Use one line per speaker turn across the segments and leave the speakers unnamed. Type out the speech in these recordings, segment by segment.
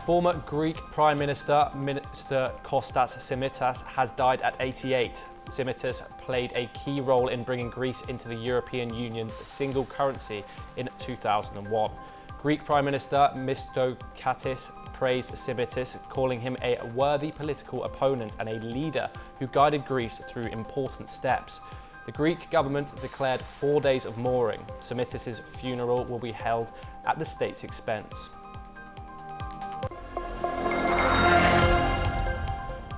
Former Greek Prime Minister, Costas Simitis, has died at 88. Simitis played a key role in bringing Greece into the European Union's single currency in 2001. Greek Prime Minister Mitsotakis praised Simitis, calling him a worthy political opponent and a leader who guided Greece through important steps. The Greek government declared 4 days of mourning. Simitis' funeral will be held at the state's expense.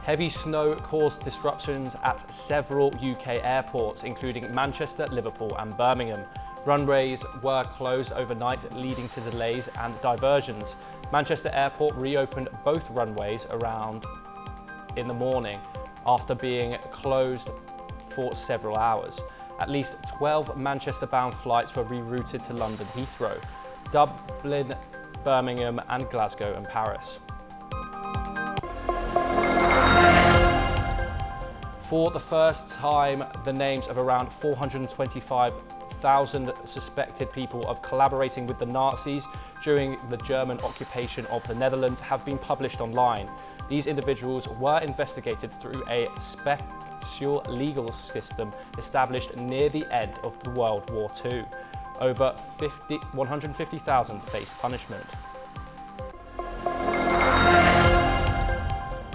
Heavy snow caused disruptions at several UK airports, including Manchester, Liverpool and Birmingham. Runways were closed overnight, leading to delays and diversions. Manchester Airport reopened both runways around in the morning after being closed for several hours. At least 12 Manchester-bound flights were rerouted to London Heathrow, Dublin, Birmingham and Glasgow and Paris. For the first time, the names of around 425,000 suspected people of collaborating with the Nazis during the German occupation of the Netherlands have been published online. These individuals were investigated through a special legal system established near the end of World War II. Over 150,000 faced punishment.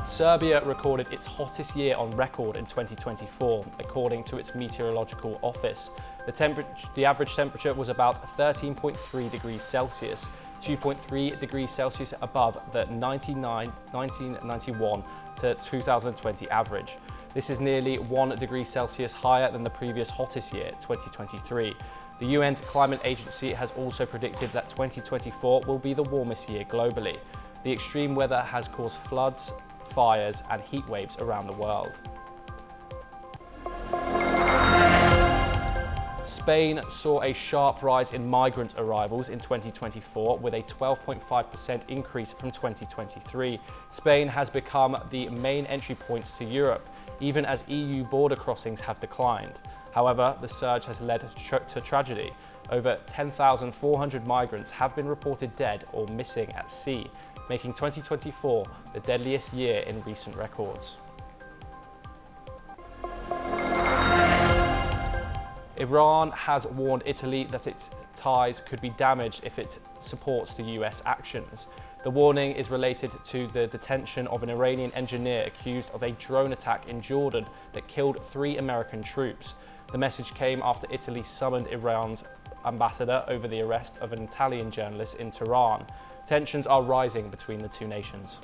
Serbia recorded its hottest year on record in 2024, according to its meteorological office. The average temperature was about 13.3 degrees Celsius, 2.3 degrees Celsius above the 1991 to 2020 average. This is nearly 1 degree Celsius higher than the previous hottest year, 2023. The UN's climate agency has also predicted that 2024 will be the warmest year globally. The extreme weather has caused floods, fires and heat waves around the world. Spain saw a sharp rise in migrant arrivals in 2024 with a 12.5% increase from 2023. Spain has become the main entry point to Europe, even as EU border crossings have declined. However, the surge has led to tragedy. Over 10,400 migrants have been reported dead or missing at sea, making 2024 the deadliest year in recent records. Iran has warned Italy that its ties could be damaged if it supports the US actions. The warning is related to the detention of an Iranian engineer accused of a drone attack in Jordan that killed 3 American troops. The message came after Italy summoned Iran's ambassador over the arrest of an Italian journalist in Tehran. Tensions are rising between the two nations.